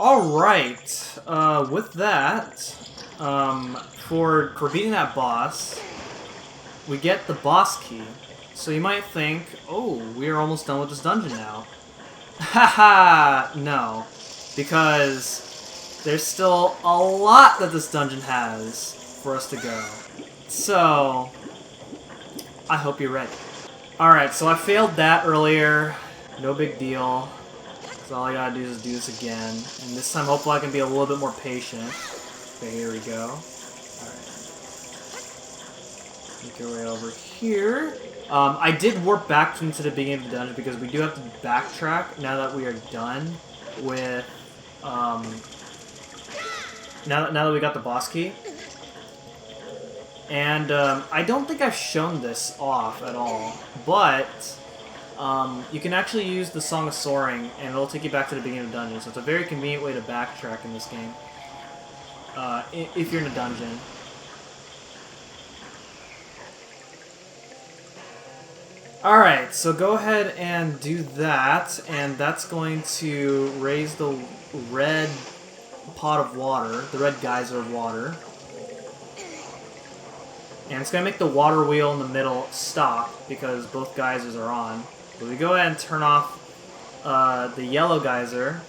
Alright, with that, for beating that boss, we get the boss key. So you might think, oh, we are almost done with this dungeon now. Haha, no. Because there's still a lot that this dungeon has for us to go. So, I hope you're ready. Alright, so I failed that earlier. No big deal. So all I gotta do is do this again. And this time, hopefully I can be a little bit more patient. Okay, here we go. Alright. Make our way over here. I did warp back into the beginning of the dungeon because we do have to backtrack now that we are done with, now that we got the boss key. And, I don't think I've shown this off at all, but you can actually use the Song of Soaring, and it'll take you back to the beginning of the dungeon. So it's a very convenient way to backtrack in this game, if you're in a dungeon. Alright, so go ahead and do that, and that's going to raise the red pot of water, the red geyser of water. And it's going to make the water wheel in the middle stop, because both geysers are on. So we go ahead and turn off the yellow geyser.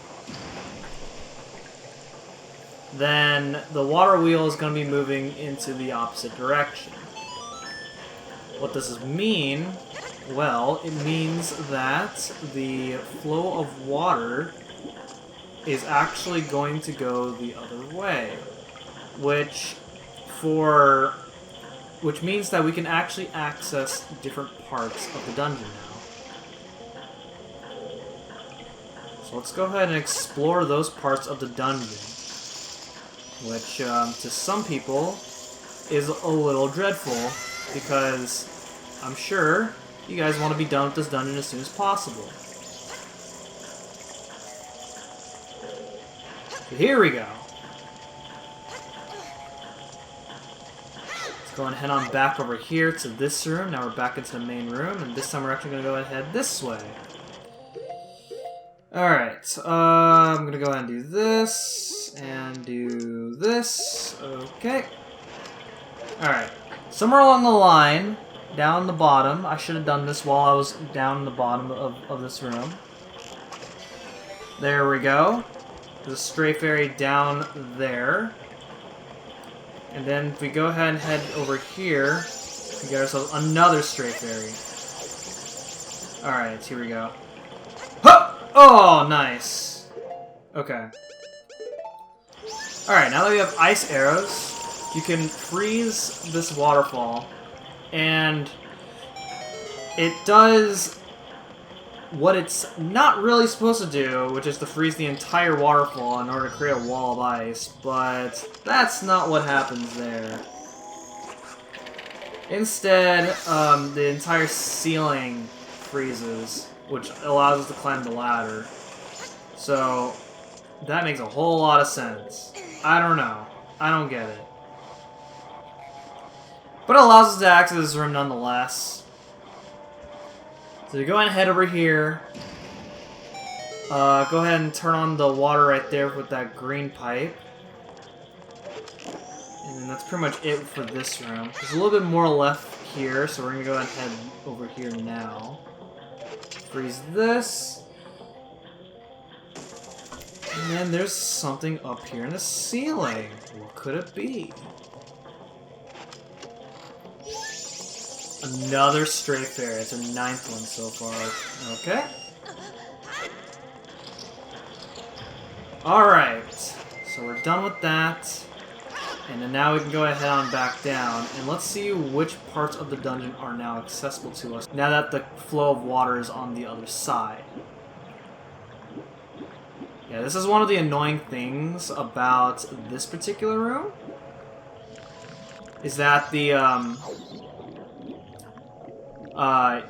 Then the water wheel is going to be moving into the opposite direction. What does this mean? Well, it means that the flow of water is actually going to go the other way. Which means that we can actually access different parts of the dungeon now. So let's go ahead and explore those parts of the dungeon. Which, to some people, is a little dreadful, because I'm sure you guys want to be done with this dungeon as soon as possible. So here we go. Let's go and head on back over here to this room. Now we're back into the main room, and this time we're actually going to go ahead and head this way. Alright, I'm going to go ahead and do this, and do this. Okay. Alright, somewhere along the line, down the bottom, I should have done this while I was down the bottom of this room. There we go. There's a stray fairy down there. And then if we go ahead and head over here, we get ourselves another stray fairy. Alright, here we go. Huh! Oh, nice. Okay. Alright, now that we have ice arrows, you can freeze this waterfall. And it does what it's not really supposed to do, which is to freeze the entire waterfall in order to create a wall of ice, but that's not what happens there. Instead, the entire ceiling freezes, which allows us to climb the ladder. So, that makes a whole lot of sense. I don't know. I don't get it. But it allows us to access this room nonetheless. So you go ahead and head over here. Go ahead and turn on the water right there with that green pipe. And then that's pretty much it for this room. There's a little bit more left here, so we're going to go ahead and head over here now. Freeze this. And then there's something up here in the ceiling. What could it be? Another stray fairy. It's a 9th one so far. Okay. Alright. So we're done with that. And then now we can go ahead on back down. And let's see which parts of the dungeon are now accessible to us now that the flow of water is on the other side. Yeah, this is one of the annoying things about this particular room. Is that the,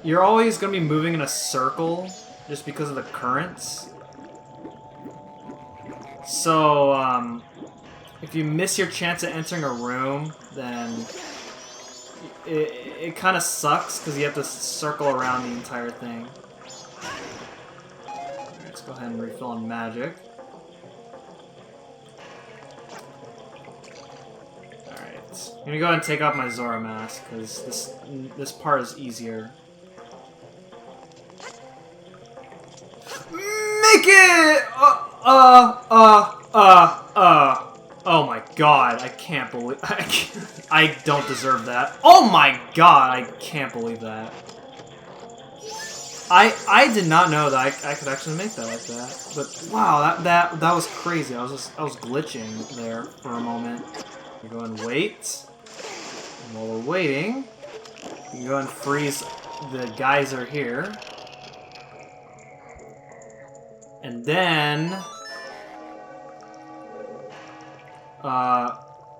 you're always going to be moving in a circle just because of the currents. So, if you miss your chance at entering a room, then it kind of sucks because you have to circle around the entire thing. Alright, let's go ahead and refill on magic. I'm gonna go ahead and take off my Zora mask, because this part is easier. Make it! Oh my god, I can't believe... I don't deserve that. Oh my god, I can't believe that. I did not know that I could actually make that like that. But wow, that was crazy. I was glitching there for a moment. We go and wait. And while we're waiting, we can go and freeze the geyser here. And then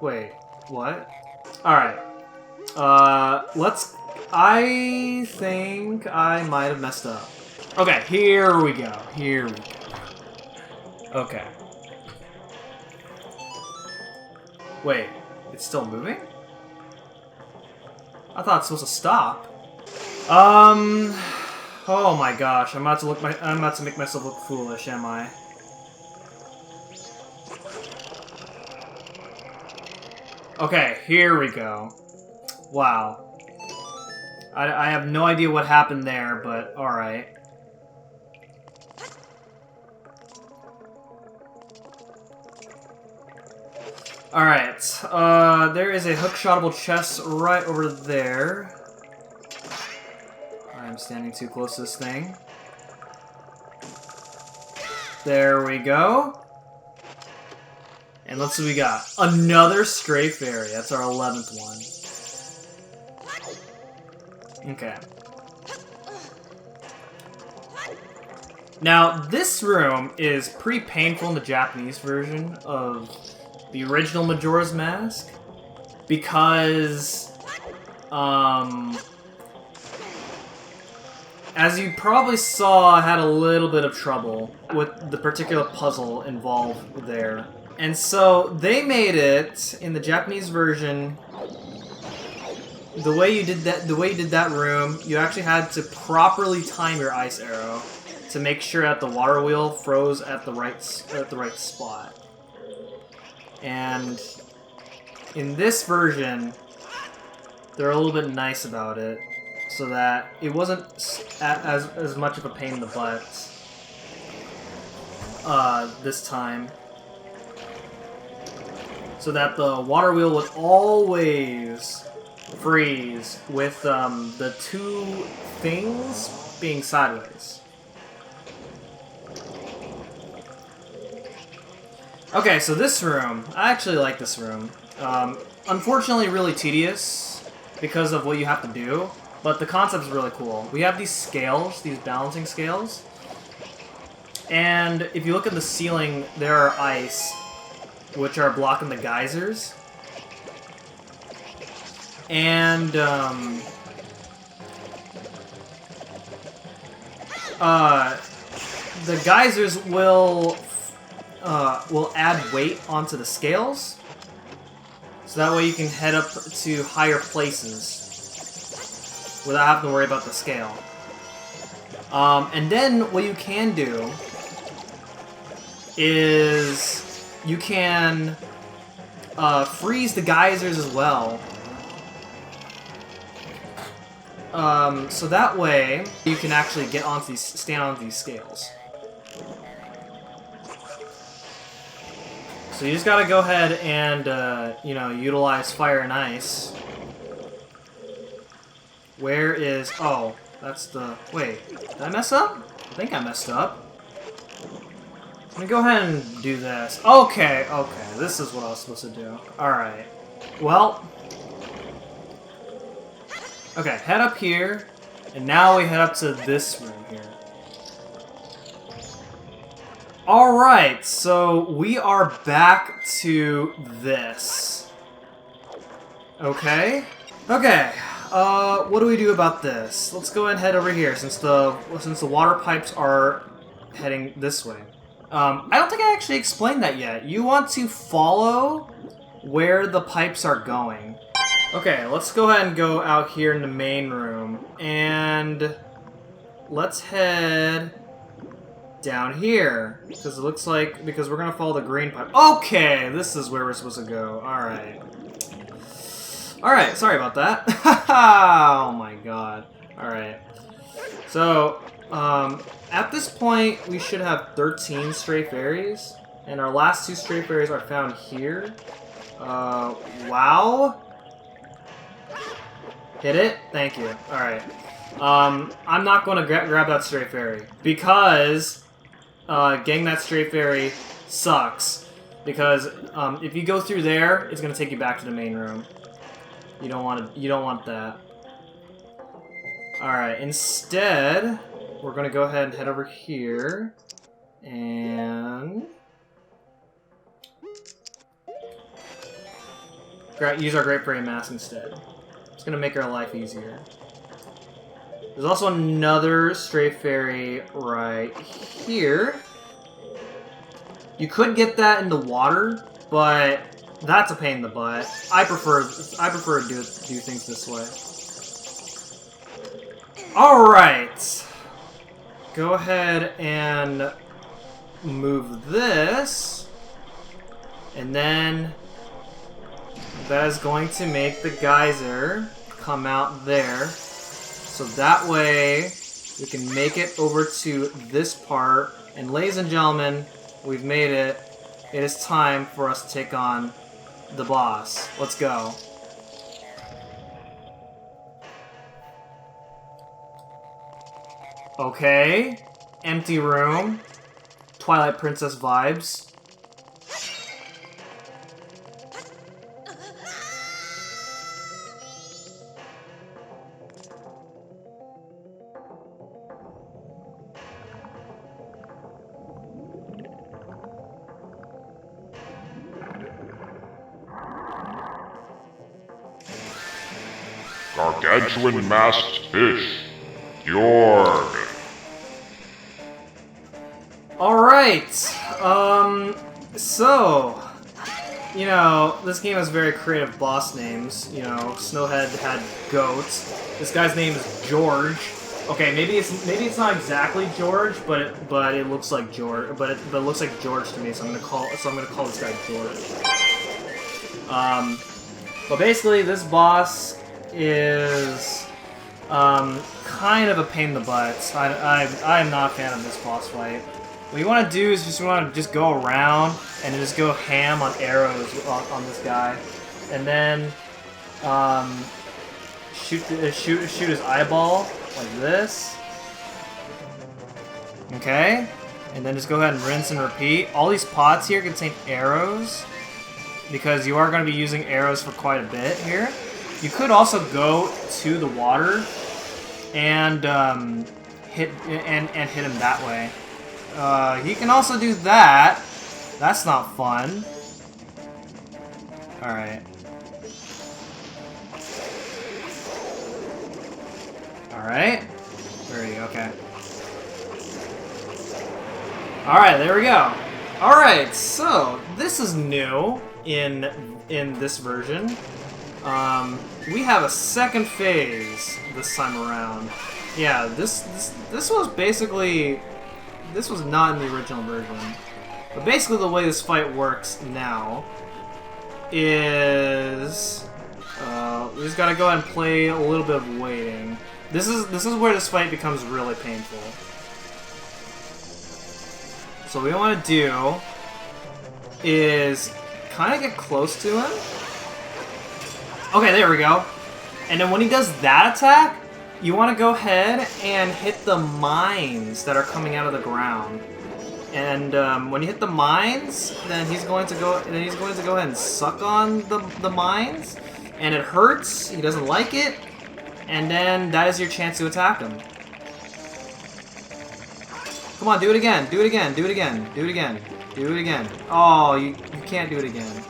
wait, what? Alright. I think I might have messed up. Okay, here we go. Okay. Wait, it's still moving? I thought it's supposed to stop. Oh my gosh, I'm about to make myself look foolish, am I? Okay, here we go. Wow. I have no idea what happened there, but alright. Alright, there is a hook-shottable chest right over there. I'm standing too close to this thing. There we go. And let's see what we got. Another stray fairy. That's our 11th one. Okay. Now, this room is pretty painful in the Japanese version of the original Majora's Mask. Because, as you probably saw, I had a little bit of trouble with the particular puzzle involved there. And so, they made it, in the Japanese version, the way you did that room, you actually had to properly time your ice arrow to make sure that the water wheel froze at the right spot. And in this version, they're a little bit nice about it, so that it wasn't as much of a pain in the butt this time. So that the water wheel would always freeze with the two things being sideways. Okay, so this room, I actually like this room. Unfortunately really tedious because of what you have to do, but the concept is really cool. We have these scales, these balancing scales, and if you look at the ceiling, there are ice, which are blocking the geysers. And, the geysers will add weight onto the scales, so that way you can head up to higher places without having to worry about the scale. And then what you can do is you can freeze the geysers as well. So that way you can actually get onto stand on these scales. So you just gotta go ahead and, you know, utilize fire and ice. Where is... Oh, that's the... Wait, did I mess up? I think I messed up. Let me go ahead and do this. Okay, this is what I was supposed to do. Alright. Well... Okay, head up here, and now we head up to this room here. Alright, so we are back to this. Okay? Okay, what do we do about this? Let's go ahead and head over here, since the water pipes are heading this way. I don't think I actually explained that yet. You want to follow where the pipes are going. Okay, let's go ahead and go out here in the main room, and let's head down here, because it looks like, because we're gonna follow the green pipe. Okay, this is where we're supposed to go. Alright. Alright, sorry about that. Oh my god. Alright. So, at this point, we should have 13 stray fairies. And our last 2 stray fairies are found here. Wow. Hit it? Thank you. Alright. I'm not going to grab that stray fairy. Because, getting that stray fairy sucks. Because, if you go through there, it's going to take you back to the main room. You don't want that. Alright, instead, we're going to go ahead and head over here. And use our Great Fairy Mask instead. It's going to make our life easier. There's also another stray fairy right here. You could get that in the water, but that's a pain in the butt. I prefer to do things this way. Alright. Go ahead and move this. And then that is going to make the geyser come out there. So that way we can make it over to this part. And ladies and gentlemen, we've made it. It is time for us to take on the boss. Let's go. Okay. Empty room. Twilight Princess vibes. Gargantuan masked fish. Gyorg. Alright, so, you know, this game has very creative boss names. You know, Snowhead had Goat. This guy's name is George. Okay, maybe it's not exactly George, but it looks like George. But it looks like George to me, so I'm gonna call this guy George. But basically, this boss is kind of a pain in the butt. I am not a fan of this boss fight. What you want to do is just go around and just go ham on arrows on this guy, and then shoot his eyeball like this. Okay, and then just go ahead and rinse and repeat. All these pots here contain arrows because you are going to be using arrows for quite a bit here. You could also go to the water and hit him that way. He can also do that. That's not fun. Alright. Alright. There we go, okay. Alright, there we go. Alright, so this is new in this version. We have a second phase this time around. Yeah, this was basically... This was not in the original version. But basically the way this fight works now is... we just gotta go ahead and play a little bit of waiting. This is where this fight becomes really painful. So what we want to do is kind of get close to him. Okay, there we go. And then when he does that attack, you want to go ahead and hit the mines that are coming out of the ground. And when you hit the mines, then he's going to go ahead and suck on the mines, and it hurts. He doesn't like it, and then that is your chance to attack him. Come on, do it again. Do it again. Do it again. Do it again. Do it again. Oh, you can't do it again.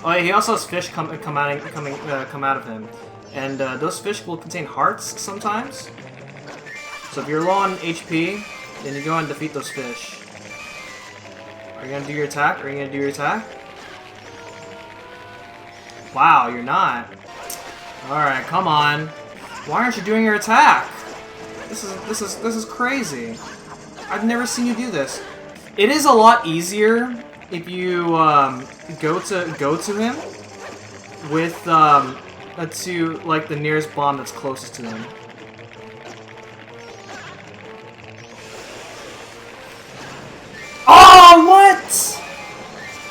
Oh, yeah, he also has fish come out of him. And those fish will contain hearts sometimes. So if you're low on HP, then you go and defeat those fish. Are you gonna do your attack? Are you gonna do your attack? Wow, you're not. Alright, come on. Why aren't you doing your attack? This is crazy. I've never seen you do this. It is a lot easier if you go to him with to, like, the nearest bomb that's closest to them. Oh, what?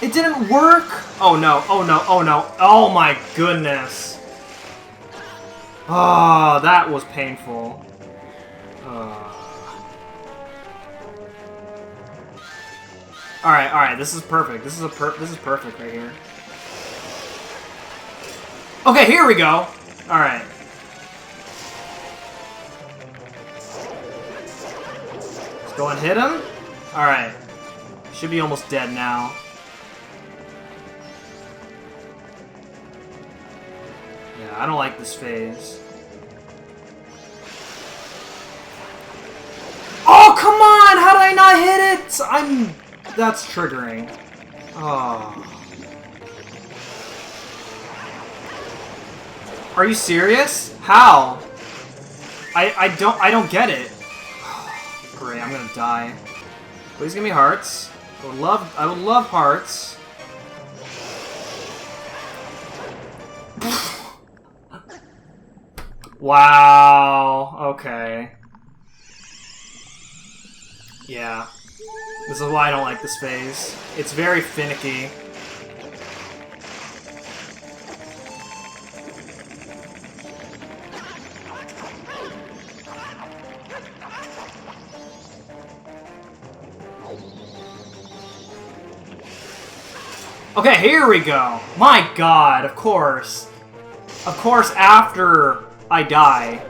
It didn't work? Oh no, oh no, oh no. Oh my goodness. Oh, that was painful. Alright, this is perfect. This is perfect right here. Okay, here we go. Alright. Let's go and hit him. Alright. Should be almost dead now. Yeah, I don't like this phase. Oh, come on! How did I not hit it? That's triggering. Oh. Are you serious? How? I don't get it. Great, I'm gonna die. Please give me hearts. I would love hearts. Wow. Okay. Yeah. This is why I don't like this phase. It's very finicky. Okay, here we go. My god, of course. Of course, after I die,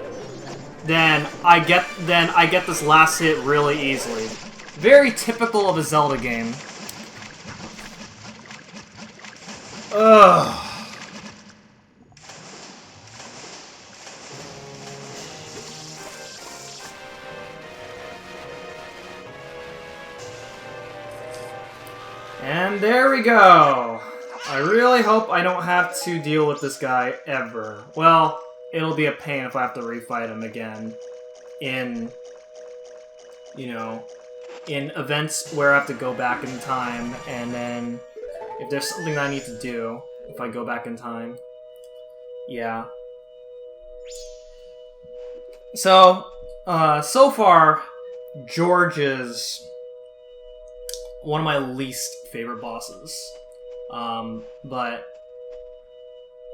then I get this last hit really easily. Very typical of a Zelda game. Ugh. And there we go. I really hope I don't have to deal with this guy ever. Well, it'll be a pain if I have to refight him again in, you know, in events where I have to go back in time, and then if there's something that I need to do if I go back in time. Yeah. So, so far, Gyorg is one of my least favorite bosses. But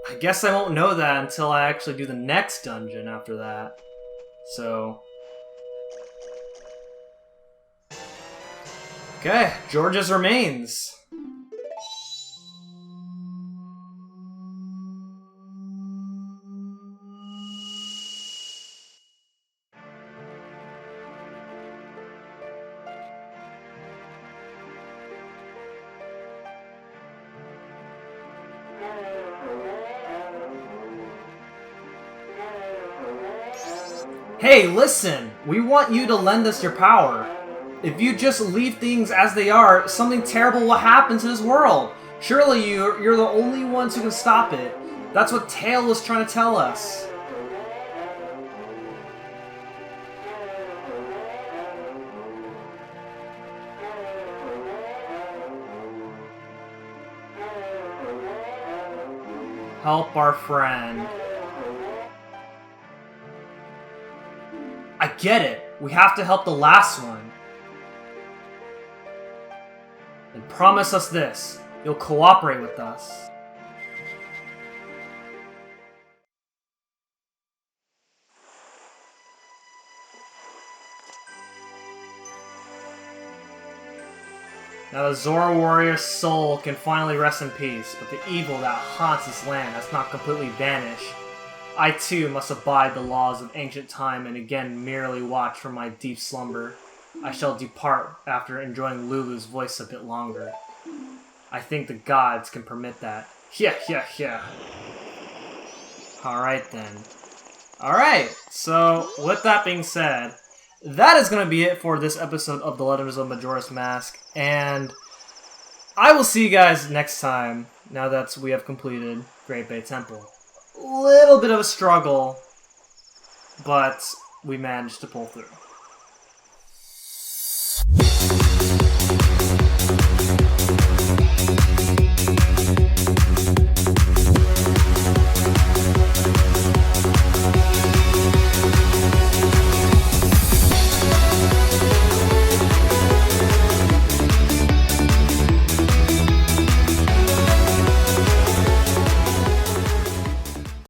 I guess I won't know that until I actually do the next dungeon after that. So... okay, Gyorg's remains. Hey, listen! We want you to lend us your power. If you just leave things as they are, something terrible will happen to this world. Surely you're the only ones who can stop it. That's what Tail was trying to tell us. Help our friend. I get it. We have to help the last one. Then promise us this. You'll cooperate with us. Now the Zora warrior's soul can finally rest in peace, but the evil that haunts this land has not completely vanished. I too must abide the laws of ancient time and again merely watch from my deep slumber. I shall depart after enjoying Lulu's voice a bit longer. I think the gods can permit that. Yeah. Alright then. Alright, so with that being said, that is going to be it for this episode of The Legend of Zelda Majora's Mask, and I will see you guys next time, now that we have completed Great Bay Temple. Little bit of a struggle, but we managed to pull through.